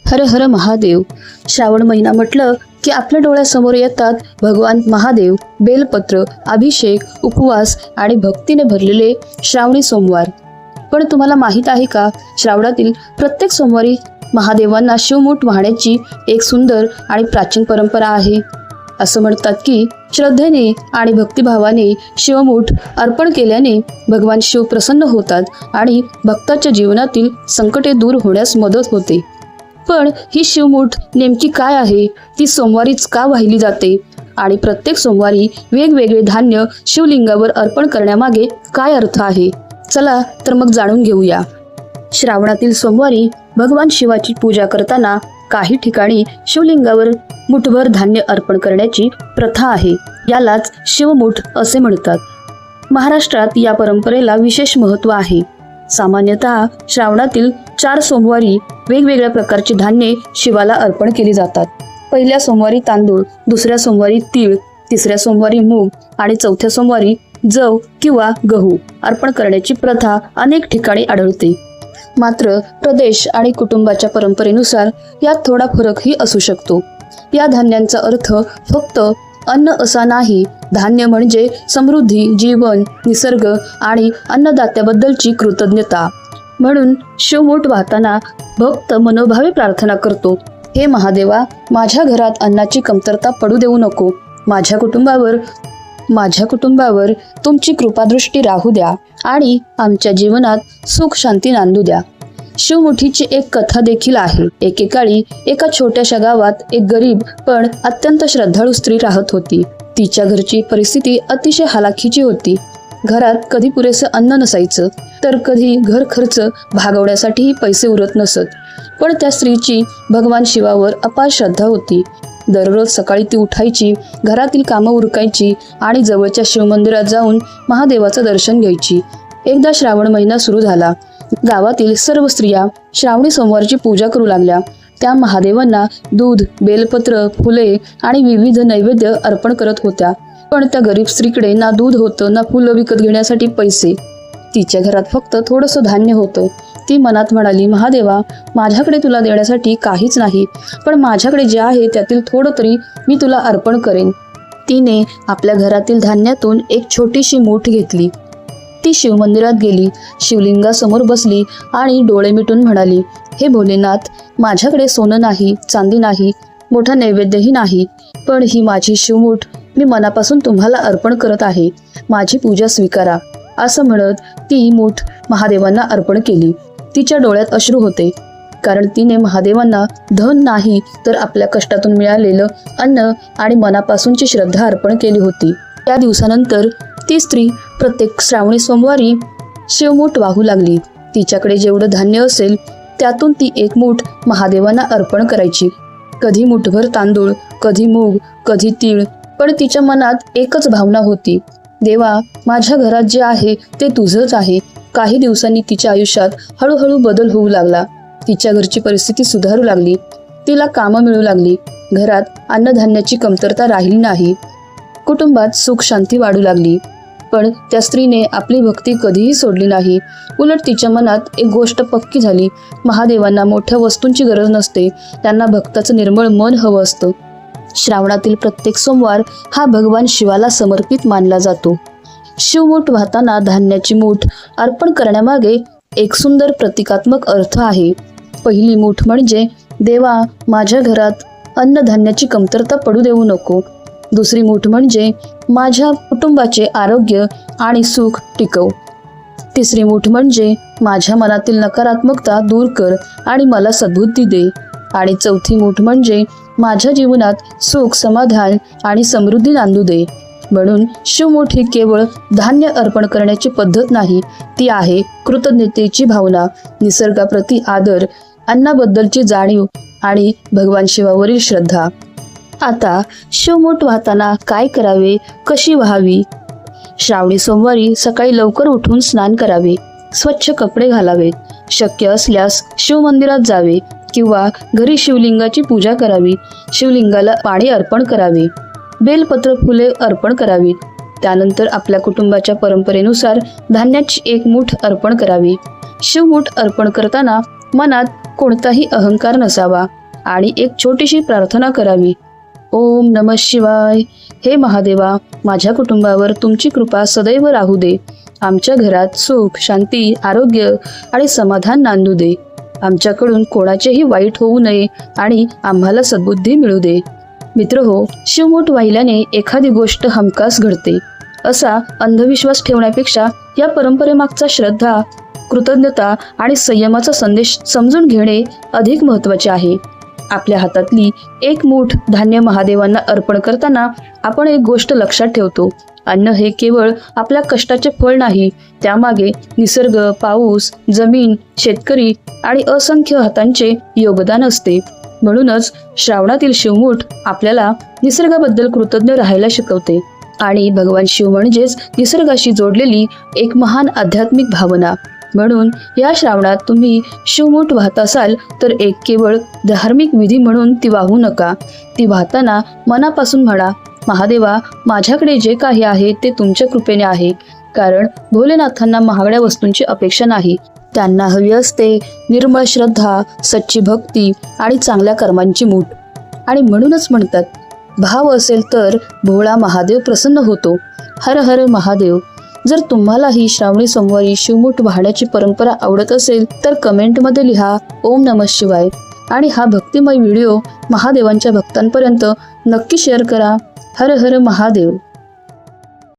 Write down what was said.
हर हर महादेव. श्रावण महिना म्हटलं की आपल्या डोळ्यासमोर येतात भगवान महादेव, बेलपत्र, अभिषेक, उपवास आणि भक्तीने भरलेले श्रावणी सोमवार. पण तुम्हाला माहीत आहे का, श्रावणातील प्रत्येक सोमवारी महादेवांना शिवमूठ वाहण्याची एक सुंदर आणि प्राचीन परंपरा आहे. असं म्हणतात की श्रद्धेने आणि भक्तिभावाने शिवमूठ अर्पण केल्याने भगवान शिव प्रसन्न होतात आणि भक्ताच्या जीवनातील संकटे दूर होण्यास मदत होते. पण ही शिवमूठ नेमकी काय आहे, ती सोमवारीच का वाहिली जाते आणि प्रत्येक सोमवारी वेगवेगळे धान्य शिवलिंगावर अर्पण करण्यामागे काय अर्थ आहे, चला तर मग जाणून घेऊया. श्रावणातील सोमवारी भगवान शिवाची पूजा करताना काही ठिकाणी शिवलिंगावर मुठभर धान्य अर्पण करण्याची प्रथा आहे. यालाच शिवमूठ असे म्हणतात. महाराष्ट्रात या परंपरेला विशेष महत्त्व आहे. सामान्यतः श्रावणातील 4 सोमवारी वेगवेगळ्या प्रकारची धान्ये शिवाला अर्पण केली जातात. पहिल्या सोमवारी तांदूळ, दुसऱ्या सोमवारी तीळ, तिसऱ्या सोमवारी मूग आणि चौथ्या सोमवारी जव किंवा गहू अर्पण करण्याची प्रथा अनेक ठिकाणी आढळते. मात्र प्रदेश आणि कुटुंबाच्या परंपरेनुसार यात थोडा फरकही असू शकतो. या धान्यांचा अर्थ फक्त अन्न असा नाही. धान्य म्हणजे समृद्धी, जीवन, निसर्ग आणि अन्नदात्याबद्दलची कृतज्ञता. म्हणून शिवमूठ वाहताना भक्त मनोभावे प्रार्थना करतो, हे महादेवा, माझ्या घरात अन्नाची कमतरता पडू देऊ नको. माझ्या कुटुंबावर तुमची कृपादृष्टी राहू द्या आणि आमच्या जीवनात सुख शांती नांदू द्या. शिवमुठीची एक कथा देखील आहे. एकेकाळी एका छोट्याशा गावात एक गरीब पण अत्यंत श्रद्धाळू स्त्री राहत होती. तिच्या घरची परिस्थिती अतिशय हालाखीची होती. घरात कधी पुरेसे अन्न नसायचं, तर कधी घर खर्च भागवण्यासाठीही पैसे उरत नसत. पण त्या स्त्रीची भगवान शिवावर अपार श्रद्धा होती. दररोज सकाळी ती उठायची, घरातील कामं उरकायची आणि जवळच्या शिवमंदिरात जाऊन महादेवाचं दर्शन घ्यायची. एकदा श्रावण महिना सुरू झाला. गावातील सर्व स्त्रिया श्रावणी सोमवारची पूजा करू लागल्या. त्या महादेवांना दूध, बेलपत्र, फुले आणि विविध नैवेद्य अर्पण करत होत्या. पण त्या गरीब स्त्रीकडे ना दूध होतं, ना फुलं विकत घेण्यासाठी पैसे. तिच्या घरात फक्त थोडंसं धान्य होतं. ती मनात म्हणाली, महादेवा, माझ्याकडे तुला देण्यासाठी काहीच नाही, पण माझ्याकडे जे आहे त्यातील थोडं तरी मी तुला अर्पण करेन. तिने आपल्या घरातील धान्यातून एक छोटीशी मूठ घेतली. ती शिवमंदिरात गेली, शिवलिंगासमोर बसली आणि डोळे मिटून म्हणाली, हे भोलेनाथ, माझ्याकडे सोनं नाही, चांदी नाही, मोठा नैवेद्यही नाही, पण ही माझी शिवमूठ मी मनापासून तुम्हाला अर्पण करत आहे. माझी पूजा स्वीकारा. असं म्हणत ती मूठ महादेवांना अर्पण केली. तिच्या डोळ्यात अश्रू होते, कारण तिने महादेवांना धन नाही तर आपल्या कष्टातून मिळालेलं अन्न आणि मनापासूनची श्रद्धा अर्पण केली होती. त्या दिवसानंतर ती स्त्री प्रत्येक श्रावणी सोमवारी शिवमूठ वाहू लागली. तिच्याकडे जेवढं धान्य असेल त्यातून ती एक मूठ महादेवांना अर्पण करायची. कधी मूठभर तांदूळ, कधी मूग, कधी तीळ. पण तिच्या मनात एकच भावना होती, देवा, माझ्या घरात जे आहे ते तुझंच आहे. काही दिवसांनी तिच्या आयुष्यात हळूहळू बदल होऊ लागला. तिच्या घरची परिस्थिती सुधारू लागली. तिला कामं मिळू लागली. घरात अन्नधान्याची कमतरता राहिली नाही. कुटुंबात सुख शांती वाढू लागली. पण त्या स्त्रीने आपली भक्ती कधीही सोडली नाही. उलट तिच्या मनात एक गोष्ट पक्की झाली, महादेवांना मोठ्या वस्तूंची गरज नसते, त्यांना भक्ताचं निर्मळ मन हवं असतं. श्रावणातील प्रत्येक सोमवार हा भगवान शिवाला समर्पित मानला जातो. शिवमूठ वाहताना धान्याची मूठ अर्पण करण्यामागे एक सुंदर प्रतिकात्मक अर्थ आहे. पहिली मूठ म्हणजे, देवा, माझ्या घरात अन्नधान्याची कमतरता पडू देऊ नको. दुसरी मूठ म्हणजे, माझ्या कुटुंबाचे आरोग्य आणि सुख टिकव. तिसरी मूठ म्हणजे, माझ्या मनातील नकारात्मकता दूर कर आणि मला सद्बुद्धी दे. आणि चौथी मूठ म्हणजे, माझ्या जीवनात सुख, समाधान आणि समृद्धी नांदू दे. म्हणून शिवमूठ ही केवळ धान्य अर्पण करण्याची पद्धत नाही, ती आहे कृतज्ञतेची भावना, निसर्गाप्रती आदर, अन्नाबद्दलची जाणीव आणि भगवान शिवावरील श्रद्धा. आता शिवमूठ वाहताना काय करावे, कशी व्हावी? श्रावणी सोमवारी सकाळी लवकर उठून स्नान करावे, स्वच्छ कपडे घालावेत, शक्य असल्यास शिवमंदिरात जावे किंवा घरी शिवलिंगाची पूजा करावी. शिवलिंगाला पाणी अर्पण करावे, बेलपत्र, फुले अर्पण करावीत. त्यानंतर आपल्या कुटुंबाच्या परंपरेनुसार धान्याची एक मूठ अर्पण करावी. शिवमूठ अर्पण करताना मनात कोणताही अहंकार नसावा आणि एक छोटीशी प्रार्थना करावी. ओम नमः शिवाय. हे महादेवा, माझ्या कुटुंबावर तुमची कृपा सदैव राहू दे. आमच्या घरात सुख, शांती, आरोग्य आणि समाधान नांदू दे. आमच्याकडून कोणाचेही वाईट होऊ नये आणि आम्हाला सद्बुद्धी मिळू दे. मित्रहो, शिवमूठ वाहिल्याने एखादी गोष्ट हमखास घडते असा अंधविश्वास ठेवण्यापेक्षा या परंपरेमागचा श्रद्धा, कृतज्ञता आणि संयमाचा संदेश समजून घेणे अधिक महत्त्वाचे आहे. आपल्या हातातली एक मूठ धान्य महादेवांना अर्पण करताना आपण एक गोष्ट लक्षात ठेवतो. अन्न हे केवळ आपल्या कष्टाचे फळ नाही, त्यामागे निसर्ग, पाऊस, जमीन, शेतकरी आणि असंख्य हातांचे योगदान असते. म्हणूनच श्रावणातील शिवमूठ आपल्याला निसर्गाबद्दल कृतज्ञ राहायला शिकवते. आणि भगवान शिव म्हणजेच निसर्गाशी जोडलेली एक महान आध्यात्मिक भावना. म्हणून या श्रावणात तुम्ही शिवमूठ वाहत असाल तर एक केवळ धार्मिक विधी म्हणून ती वाहू नका. ती वाहताना मनापासून म्हणा, महादेवा, माझ्याकडे जे काही आहे ते तुमच्या कृपेने आहे. कारण भोलेनाथांना महागड्या वस्तूंची अपेक्षा नाही. त्यांना हवी असते निर्मळ श्रद्धा, सच्ची भक्ती आणि चांगल्या कर्मांची मूठ. आणि म्हणूनच म्हणतात, भाव असेल तर भोळा महादेव प्रसन्न होतो. हर हर महादेव. जर तुम्हालाही श्रावणी सोमवारी शिवमूठ वाहण्याची परंपरा आवडत असेल तर कमेंटमध्ये लिहा ओम नमः शिवाय. आणि हा भक्तिमय व्हिडिओ महादेवांच्या भक्तांपर्यंत नक्की शेअर करा. हर हर महादेव.